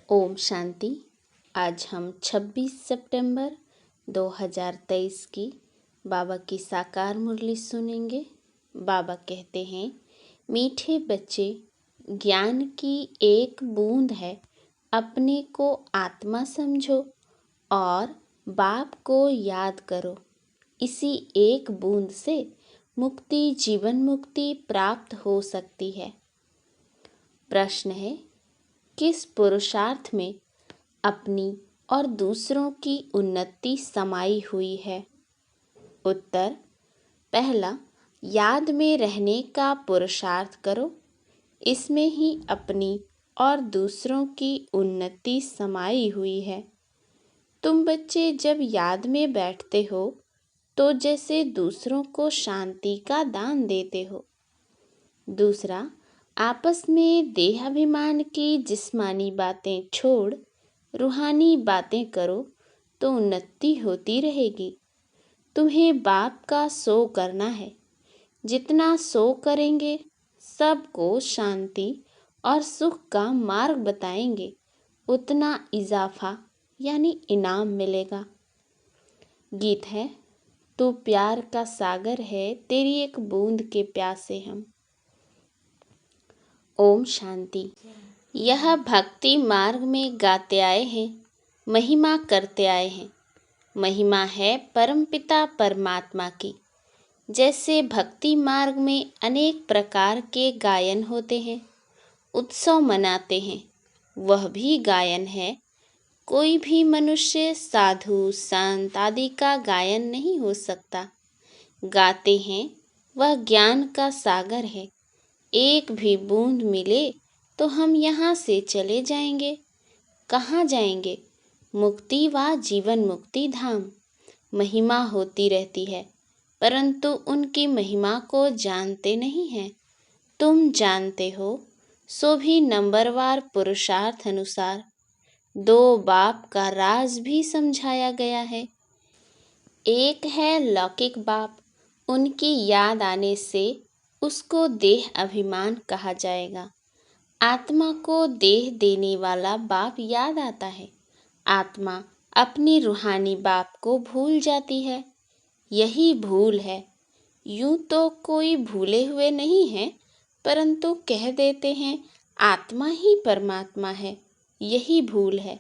ओम शांति। आज हम 26 सितंबर 2023 की बाबा की साकार मुरली सुनेंगे। बाबा कहते हैं, मीठे बच्चे, ज्ञान की एक बूंद है, अपने को आत्मा समझो और बाप को याद करो। इसी एक बूंद से मुक्ति, जीवन मुक्ति प्राप्त हो सकती है। प्रश्न है, किस पुरुषार्थ में अपनी और दूसरों की उन्नति समाई हुई है? उत्तर, पहला, याद में रहने का पुरुषार्थ करो। इसमें ही अपनी और दूसरों की उन्नति समाई हुई है। तुम बच्चे जब याद में बैठते हो तो जैसे दूसरों को शांति का दान देते हो। दूसरा, आपस में देहाभिमान की जिस्मानी बातें छोड़ रूहानी बातें करो तो उन्नति होती रहेगी। तुम्हें बाप का सो करना है। जितना सो करेंगे सबको शांति और सुख का मार्ग बताएंगे, उतना इजाफा यानी इनाम मिलेगा। गीत है, तू प्यार का सागर है, तेरी एक बूंद के प्यासे हम। ओम शांति। यह भक्ति मार्ग में गाते आए हैं, महिमा करते आए हैं। महिमा है परमपिता परमात्मा की। जैसे भक्ति मार्ग में अनेक प्रकार के गायन होते हैं, उत्सव मनाते हैं, वह भी गायन है। कोई भी मनुष्य साधु संत आदि का गायन नहीं हो सकता। गाते हैं वह ज्ञान का सागर है। एक भी बूंद मिले तो हम यहाँ से चले जाएंगे। कहाँ जाएंगे? मुक्ति व जीवन मुक्ति धाम। महिमा होती रहती है, परंतु उनकी महिमा को जानते नहीं हैं। तुम जानते हो, सो भी नंबरवार पुरुषार्थ अनुसार 2 बाप का राज भी समझाया गया है। एक है लौकिक बाप, उनकी याद आने से उसको देह अभिमान कहा जाएगा। आत्मा को देह देने वाला बाप याद आता है। आत्मा अपनी रूहानी बाप को भूल जाती है। यही भूल है। यूं तो कोई भूले हुए नहीं है, परंतु कह देते हैं आत्मा ही परमात्मा है। यही भूल है।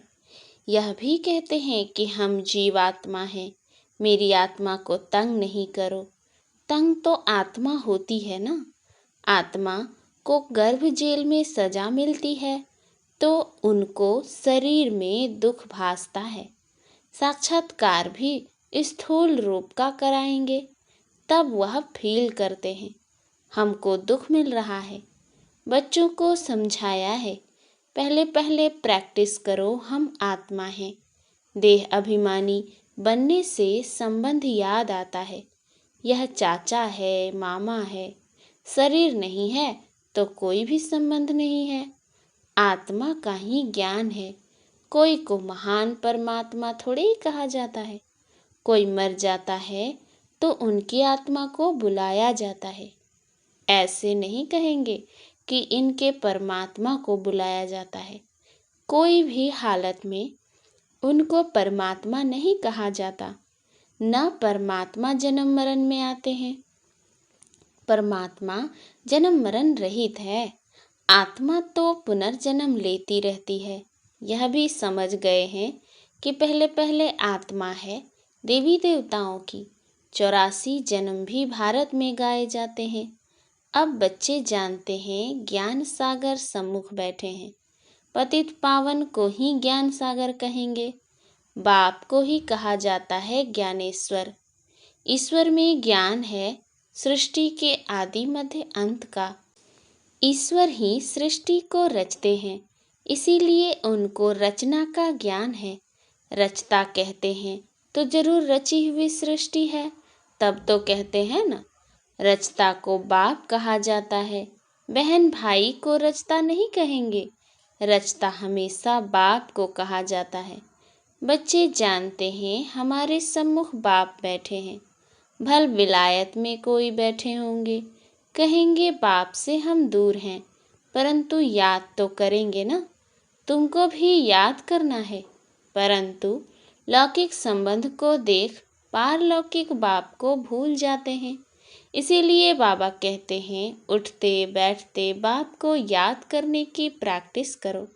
यह भी कहते हैं कि हम जीवात्मा हैं, मेरी आत्मा को तंग नहीं करो। तंग तो आत्मा होती है ना। आत्मा को गर्भ जेल में सजा मिलती है तो उनको शरीर में दुख भासता है। साक्षात्कार भी स्थूल रूप का कराएंगे, तब वह फील करते हैं हमको दुख मिल रहा है। बच्चों को समझाया है, पहले पहले प्रैक्टिस करो, हम आत्मा हैं। देह अभिमानी बनने से संबंध याद आता है। यह चाचा है, मामा है। शरीर नहीं है तो कोई भी संबंध नहीं है। आत्मा का ही ज्ञान है। कोई को महान परमात्मा थोड़े ही कहा जाता है। कोई मर जाता है तो उनकी आत्मा को बुलाया जाता है। ऐसे नहीं कहेंगे कि इनके परमात्मा को बुलाया जाता है। कोई भी हालत में उनको परमात्मा नहीं कहा जाता। न परमात्मा जन्म मरण में आते हैं। परमात्मा जन्म मरण रहित है। आत्मा तो पुनर्जन्म लेती रहती है। यह भी समझ गए हैं कि पहले पहले आत्मा है देवी देवताओं की। 84 जन्म भी भारत में गाए जाते हैं। अब बच्चे जानते हैं ज्ञान सागर सम्मुख बैठे हैं। पतित पावन को ही ज्ञान सागर कहेंगे। बाप को ही कहा जाता है ज्ञानेश्वर। ईश्वर में ज्ञान है, सृष्टि के आदि मध्य अंत का। ईश्वर ही सृष्टि को रचते हैं, इसीलिए उनको रचना का ज्ञान है। रचता कहते हैं तो जरूर रची हुई सृष्टि है, तब तो कहते हैं ना। रचता को बाप कहा जाता है। बहन भाई को रचता नहीं कहेंगे। रचता हमेशा बाप को कहा जाता है। बच्चे जानते हैं हमारे सम्मुख बाप बैठे हैं। भल विलायत में कोई बैठे होंगे, कहेंगे बाप से हम दूर हैं, परंतु याद तो करेंगे ना। तुमको भी याद करना है, परंतु लौकिक संबंध को देख पारलौकिक बाप को भूल जाते हैं। इसीलिए बाबा कहते हैं, उठते बैठते बाप को याद करने की प्रैक्टिस करो।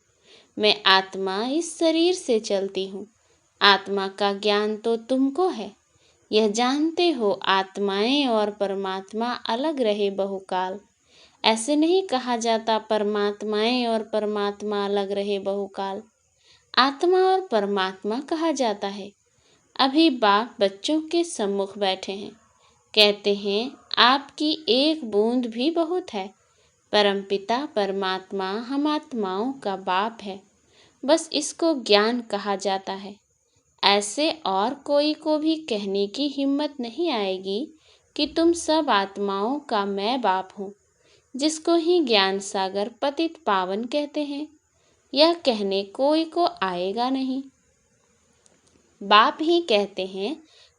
मैं आत्मा इस शरीर से चलती हूँ। आत्मा का ज्ञान तो तुमको है। यह जानते हो आत्माएं और परमात्मा अलग रहे बहुकाल। ऐसे नहीं कहा जाता परमात्माएं और परमात्मा अलग रहे बहुकाल। आत्मा और परमात्मा कहा जाता है। अभी बाप बच्चों के सम्मुख बैठे हैं, कहते हैं आपकी एक बूंद भी बहुत है। परमपिता परमात्मा हम आत्माओं का बाप है, बस इसको ज्ञान कहा जाता है। ऐसे और कोई को भी कहने की हिम्मत नहीं आएगी कि तुम सब आत्माओं का मैं बाप हूँ, जिसको ही ज्ञान सागर पतित पावन कहते हैं। यह कहने कोई को आएगा नहीं। बाप ही कहते हैं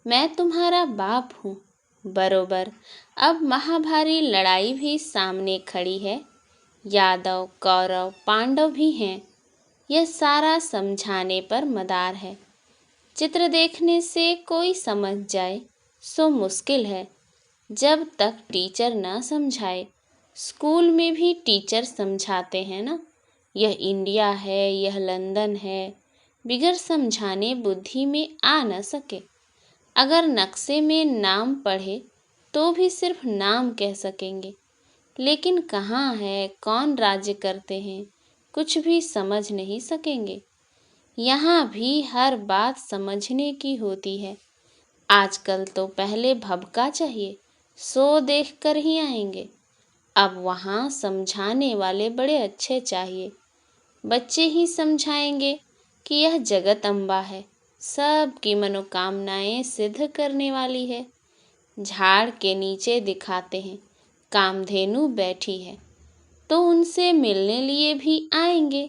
मैं तुम्हारा बाप हूँ। बरोबर अब महाभारी लड़ाई भी सामने खड़ी है। यादव कौरव पांडव भी हैं। यह सारा समझाने पर मदार है। चित्र देखने से कोई समझ जाए सो मुश्किल है, जब तक टीचर न समझाए। स्कूल में भी टीचर समझाते हैं ना, यह इंडिया है, यह लंदन है। बिगर समझाने बुद्धि में आ न सके। अगर नक्शे में नाम पढ़े तो भी सिर्फ नाम कह सकेंगे, लेकिन कहाँ है, कौन राज्य करते हैं, कुछ भी समझ नहीं सकेंगे। यहाँ भी हर बात समझने की होती है। आजकल तो पहले भबका चाहिए, सो देख कर ही आएंगे। अब वहाँ समझाने वाले बड़े अच्छे चाहिए। बच्चे ही समझाएंगे कि यह जगत अम्बा है, सबकी मनोकामनाएं सिद्ध करने वाली है। झाड़ के नीचे दिखाते हैं कामधेनु बैठी है, तो उनसे मिलने लिए भी आएंगे।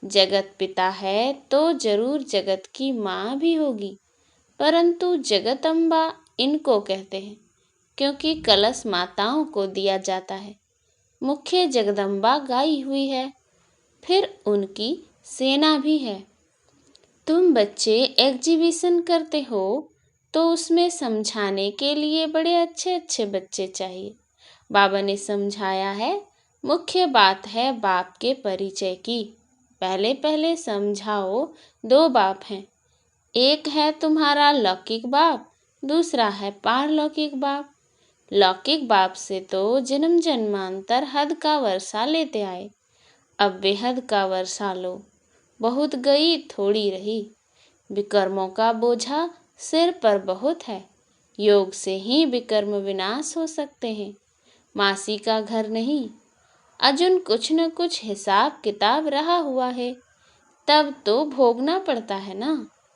जगत पिता है तो जरूर जगत की माँ भी होगी, परंतु जगत अम्बा इनको कहते हैं क्योंकि कलश माताओं को दिया जाता है। मुख्य जगदम्बा गाई हुई है, फिर उनकी सेना भी है। तुम बच्चे एग्जीबिशन करते हो तो उसमें समझाने के लिए बड़े अच्छे अच्छे बच्चे चाहिए। बाबा ने समझाया है, मुख्य बात है बाप के परिचय की। पहले पहले समझाओ, दो बाप हैं, एक है तुम्हारा लौकिक बाप, दूसरा है पारलौकिक बाप। लौकिक बाप से तो जन्म जन्मांतर हद का वर्षा लेते आए, अब बेहद का वर्षा लो। बहुत गई थोड़ी रही। विकर्मों का बोझा सिर पर बहुत है। योग से ही विकर्म विनाश हो सकते हैं, मासी का घर नहीं। अर्जुन कुछ न कुछ हिसाब किताब रहा हुआ है, तब तो भोगना पड़ता है ना।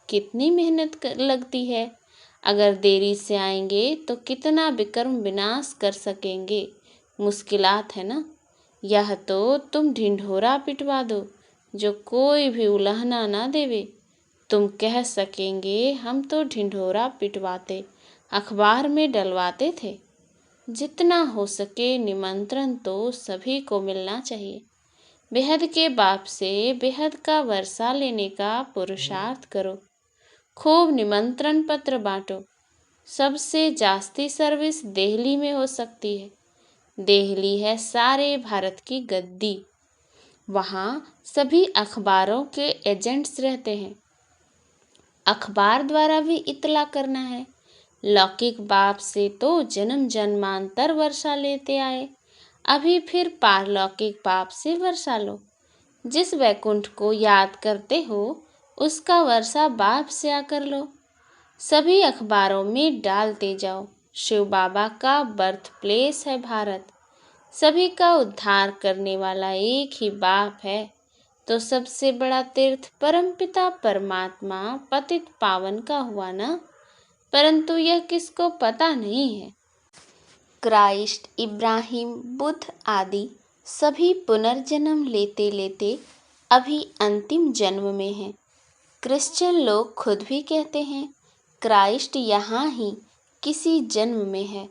कितनी मेहनत लगती है। अगर देरी से आएंगे तो कितना विकर्म विनाश कर सकेंगे, मुश्किलात है ना। यह तो तुम ढिंढोरा पिटवा दो, जो कोई भी उलहना ना देवे। तुम कह सकेंगे हम तो ढिंढोरा पिटवाते, अखबार में डलवाते थे। जितना हो सके निमंत्रण तो सभी को मिलना चाहिए। बेहद के बाप से बेहद का वर्षा लेने का पुरुषार्थ करो। खूब निमंत्रण पत्र बांटो। सबसे जास्ती सर्विस दिल्ली में हो सकती है। दिल्ली है सारे भारत की गद्दी। वहाँ सभी अखबारों के एजेंट्स रहते हैं। अखबार द्वारा भी इतला करना है। लौकिक बाप से तो जन्म जन्मांतर वर्षा लेते आए, अभी फिर पारलौकिक बाप से वर्षा लो। जिस वैकुंठ को याद करते हो उसका वर्षा बाप से आकर लो। सभी अखबारों में डालते जाओ, शिव बाबा का बर्थ प्लेस है भारत। सभी का उद्धार करने वाला एक ही बाप है, तो सबसे बड़ा तीर्थ परमपिता परमात्मा पतित पावन का हुआ ना। परंतु यह किसको पता नहीं है। क्राइस्ट, इब्राहिम, बुद्ध आदि सभी पुनर्जन्म लेते लेते अभी अंतिम जन्म में हैं। क्रिश्चियन लोग खुद भी कहते हैं क्राइस्ट यहाँ ही किसी जन्म में है।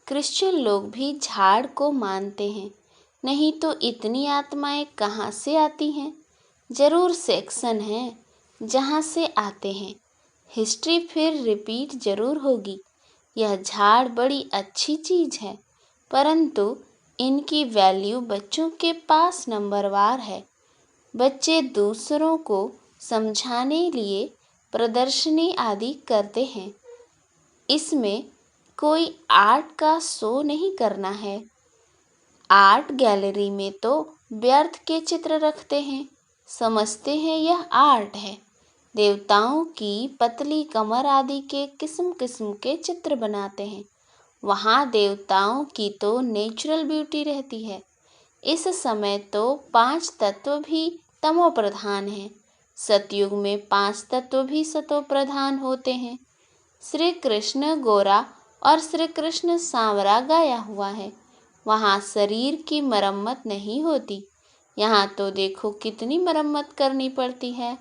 क्रिश्चियन लोग भी झाड़ को मानते हैं, नहीं तो इतनी आत्माएं कहाँ से आती हैं। जरूर सेक्शन है जहाँ से आते हैं। हिस्ट्री फिर रिपीट जरूर होगी। यह झाड़ बड़ी अच्छी चीज़ है, परंतु इनकी वैल्यू बच्चों के पास नंबरवार है। बच्चे दूसरों को समझाने लिए प्रदर्शनी आदि करते हैं। इसमें कोई आर्ट का शो नहीं करना है। आर्ट गैलरी में तो व्यर्थ के चित्र रखते हैं, समझते हैं यह आर्ट है। देवताओं की पतली कमर आदि के किस्म किस्म के चित्र बनाते हैं। वहाँ देवताओं की तो नेचुरल ब्यूटी रहती है। इस समय तो 5 तत्व भी तमो प्रधान हैं। सतयुग में 5 तत्व भी सतो प्रधान होते हैं। श्री कृष्ण गोरा और श्री कृष्ण सांवरा गाया हुआ है। वहाँ शरीर की मरम्मत नहीं होती। यहाँ तो देखो कितनी मरम्मत करनी पड़ती है।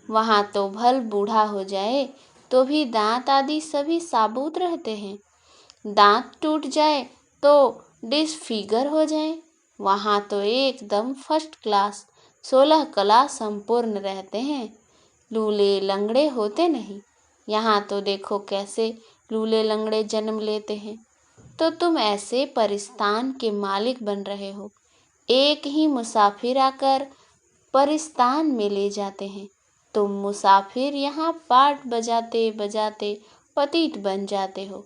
वहाँ तो भल बूढ़ा हो जाए तो भी दांत आदि सभी साबुत रहते हैं। दांत टूट जाए तो डिसफिगर हो जाए। वहाँ तो एकदम फर्स्ट क्लास 16 कला संपूर्ण रहते हैं। लूले लंगड़े होते नहीं। यहाँ तो देखो कैसे लूले लंगड़े जन्म लेते हैं। तो तुम ऐसे परिस्तान के मालिक बन रहे हो। एक ही मुसाफिर आकर परिस्तान में ले जाते हैं। तुम मुसाफिर यहाँ पाठ बजाते बजाते पतित बन जाते हो।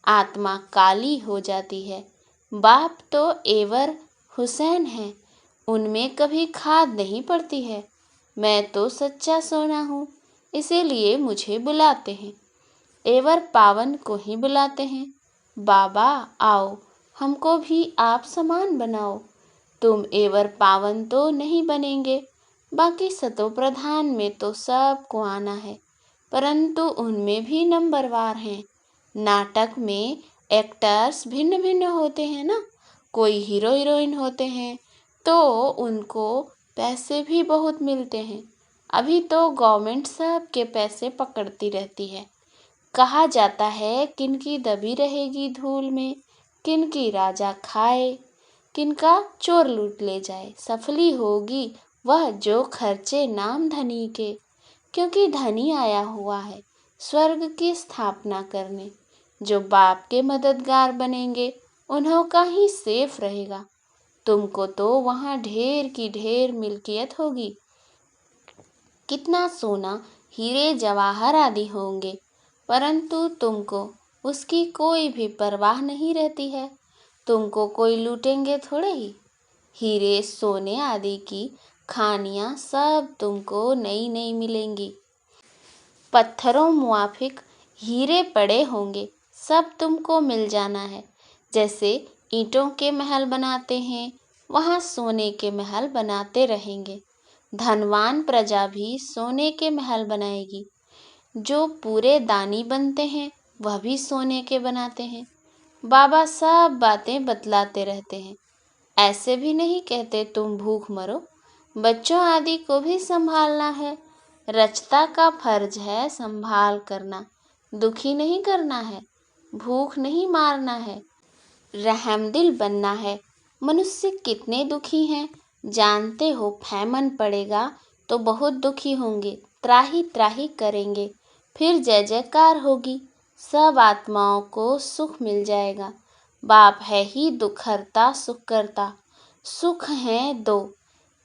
आत्मा काली हो जाती है। बाप तो एवर हुसैन है, उनमें कभी खाद नहीं पड़ती है। मैं तो सच्चा सोना हूँ, इसीलिए मुझे बुलाते हैं। एवर पावन को ही बुलाते हैं। बाबा आओ, हमको भी आप समान बनाओ। तुम एवर पावन तो नहीं बनेंगे। बाकी सतो प्रधान में तो सबको आना है, परंतु उनमें भी नंबरवार हैं। नाटक में एक्टर्स भिन्न भिन्न होते हैं ना। कोई हीरो हीरोइन होते हैं तो उनको पैसे भी बहुत मिलते हैं। अभी तो गवर्नमेंट सबके पैसे पकड़ती रहती है। कहा जाता है किनकी दबी रहेगी धूल में, किनकी राजा खाए, किनका चोर लूट ले जाए। सफली होगी वह जो खर्चे नाम धनी के, क्योंकि धनी आया हुआ है स्वर्ग की स्थापना करने। जो बाप के मददगार बनेंगे उन्हों का ही सेफ रहेगा। तुमको तो वहाँ ढेर की ढेर मिल्कियत होगी। कितना सोना हीरे जवाहर आदि होंगे, परंतु तुमको उसकी कोई भी परवाह नहीं रहती है। तुमको कोई लूटेंगे थोड़े ही। हीरे सोने आदि की खानियाँ सब तुमको नई नई मिलेंगी। पत्थरों मुआफिक हीरे पड़े होंगे, सब तुमको मिल जाना है। जैसे ईंटों के महल बनाते हैं, वहाँ सोने के महल बनाते रहेंगे। धनवान प्रजा भी सोने के महल बनाएगी। जो पूरे दानी बनते हैं वह भी सोने के बनाते हैं। बाबा सब बातें बतलाते रहते हैं। ऐसे भी नहीं कहते तुम भूख मरो। बच्चों आदि को भी संभालना है। रचता का फर्ज है संभाल करना, दुखी नहीं करना है, भूख नहीं मारना है, रहमदिल बनना है। मनुष्य कितने दुखी हैं जानते हो। फैमन पड़ेगा तो बहुत दुखी होंगे, त्राही त्राही करेंगे, फिर जय जयकार होगी, सब आत्माओं को सुख मिल जाएगा। बाप है ही दुख हरता सुख करता। सुख हैं दो,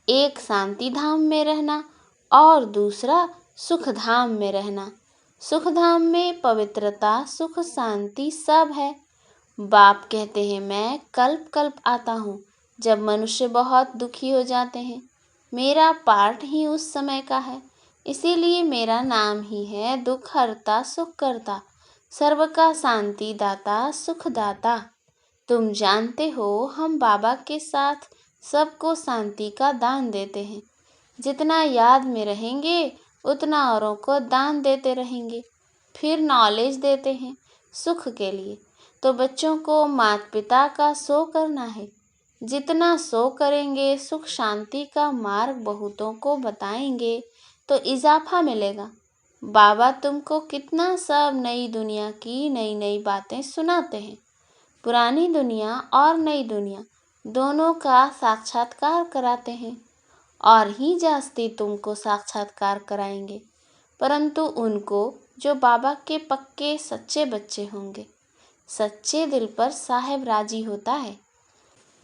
एक शांति धाम में रहना और दूसरा सुख धाम में रहना। सुख धाम में पवित्रता सुख शांति सब है। बाप कहते हैं मैं कल्प कल्प आता हूँ जब मनुष्य बहुत दुखी हो जाते हैं। मेरा पाठ ही उस समय का है, इसीलिए मेरा नाम ही है दुख हरता सुख करता, सर्व का शांति दाता सुख दाता। तुम जानते हो हम बाबा के साथ सबको शांति का दान देते हैं। जितना याद में रहेंगे उतना औरों को दान देते रहेंगे। फिर नॉलेज देते हैं सुख के लिए। तो बच्चों को माता पिता का शो करना है। जितना शो करेंगे सुख शांति का मार्ग बहुतों को बताएंगे तो इजाफा मिलेगा। बाबा तुमको कितना सब नई दुनिया की नई नई बातें सुनाते हैं। पुरानी दुनिया और नई दुनिया दोनों का साक्षात्कार कराते हैं। और ही जास्ती तुमको साक्षात्कार कराएंगे, परंतु उनको जो बाबा के पक्के सच्चे बच्चे होंगे। सच्चे दिल पर साहेब राजी होता है।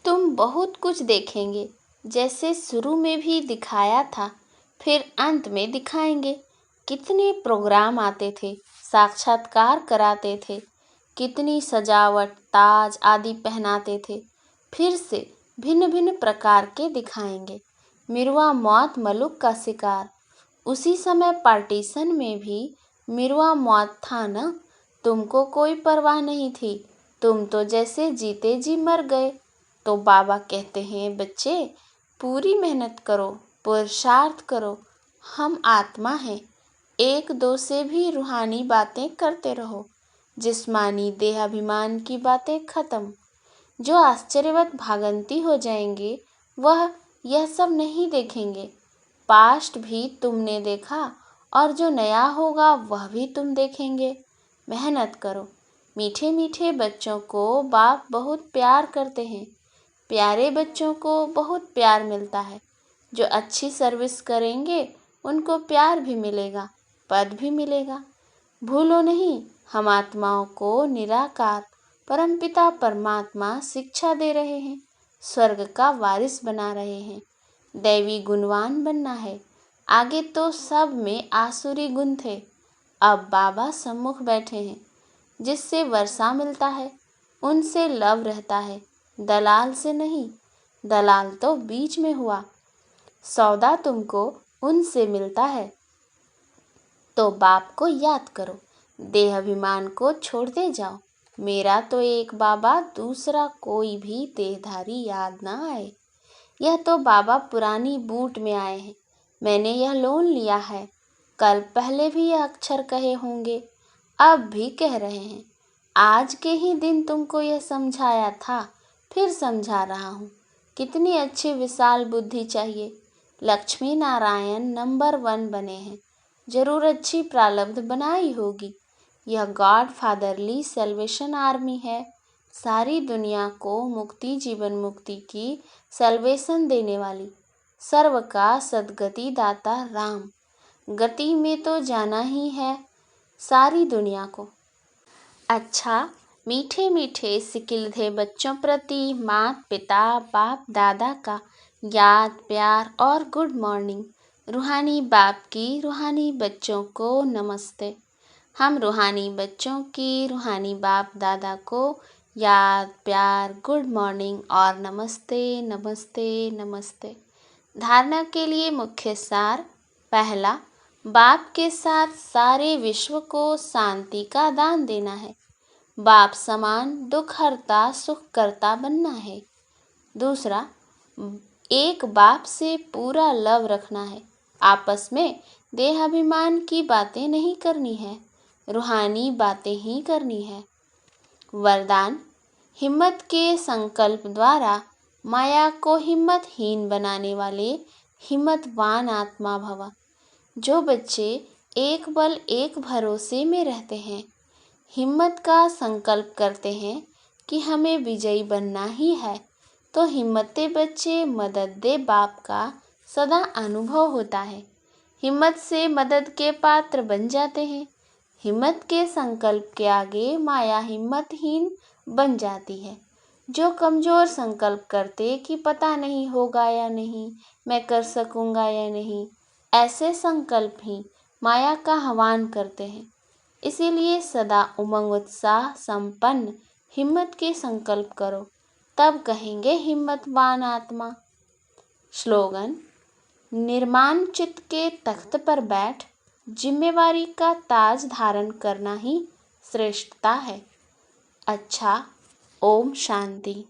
तुम बहुत कुछ देखेंगे, जैसे शुरू में भी दिखाया था, फिर अंत में दिखाएंगे। कितने प्रोग्राम आते थे, साक्षात्कार कराते थे, कितनी सजावट, ताज आदि पहनाते थे। फिर से भिन्न भिन्न प्रकार के दिखाएंगे। मिरवा मौत मलुक का शिकार। उसी समय पार्टीशन में भी मिरवा मौत था न। तुमको कोई परवाह नहीं थी, तुम तो जैसे जीते जी मर गए। तो बाबा कहते हैं, बच्चे पूरी मेहनत करो, पुरुषार्थ करो। हम आत्मा हैं। एक दो से भी रूहानी बातें करते रहो। जिस्मानी देहाभिमान की बातें खत्म। जो आश्चर्यवत भागंती हो जाएंगे, वह यह सब नहीं देखेंगे। पास्ट भी तुमने देखा और जो नया होगा वह भी तुम देखेंगे। मेहनत करो। मीठे मीठे बच्चों को बाप बहुत प्यार करते हैं। प्यारे बच्चों को बहुत प्यार मिलता है। जो अच्छी सर्विस करेंगे उनको प्यार भी मिलेगा, पद भी मिलेगा। भूलो नहीं, हम आत्माओं को निराकार परमपिता परमात्मा शिक्षा दे रहे हैं। स्वर्ग का वारिस बना रहे हैं। दैवी गुणवान बनना है। आगे तो सब में आसुरी गुण थे, अब बाबा सम्मुख बैठे हैं। जिससे वर्षा मिलता है, उनसे लव रहता है, दलाल से नहीं। दलाल तो बीच में हुआ। सौदा तुमको उनसे मिलता है। तो बाप को याद करो, देह अभिमान को छोड़ते जाओ। मेरा तो एक बाबा, दूसरा कोई भी देहधारी याद ना आए। यह तो बाबा पुरानी बूट में आए हैं। मैंने यह लोन लिया है। कल पहले भी यह अक्षर कहे होंगे, अब भी कह रहे हैं। आज के ही दिन तुमको यह समझाया था, फिर समझा रहा हूँ। कितनी अच्छी विशाल बुद्धि चाहिए। लक्ष्मी नारायण नंबर 1 बने हैं। जरूर अच्छी प्रारब्ध बनाई होगी। यह गॉड फादरली सेल्वेशन आर्मी है। सारी दुनिया को मुक्ति, जीवन मुक्ति की सेल्वेशन देने वाली, सर्व का सद्गति दाता राम। गति में तो जाना ही है सारी दुनिया को। अच्छा, मीठे मीठे सिकिलधे बच्चों प्रति माता पिता बाप दादा का याद, प्यार और गुड मॉर्निंग। रूहानी बाप की रूहानी बच्चों को नमस्ते। हम रूहानी बच्चों की रूहानी बाप दादा को याद, प्यार, गुड मॉर्निंग और नमस्ते नमस्ते नमस्ते। धारणा के लिए मुख्य सार। पहला, बाप के साथ सारे विश्व को शांति का दान देना है। बाप समान दुख हरता सुख करता बनना है। दूसरा, एक बाप से पूरा लव रखना है। आपस में देहाभिमान की बातें नहीं करनी है, रूहानी बातें ही करनी है। वरदान, हिम्मत के संकल्प द्वारा माया को हिम्मतहीन बनाने वाले हिम्मतवान आत्मा भव। जो बच्चे एक बल एक भरोसे में रहते हैं, हिम्मत का संकल्प करते हैं कि हमें विजयी बनना ही है, तो हिम्मते बच्चे मदद दे बाप का सदा अनुभव होता है। हिम्मत से मदद के पात्र बन जाते हैं। हिम्मत के संकल्प के आगे माया हिम्मतहीन बन जाती है। जो कमज़ोर संकल्प करते कि पता नहीं होगा या नहीं, मैं कर सकूँगा या नहीं, ऐसे संकल्प ही माया का हवन करते हैं। इसीलिए सदा उमंग उत्साह संपन्न हिम्मत के संकल्प करो, तब कहेंगे हिम्मतवान आत्मा। स्लोगन, निर्माण चित्त के तख्त पर बैठ जिम्मेवारी का ताज धारण करना ही श्रेष्ठता है। अच्छा, ओम शांति।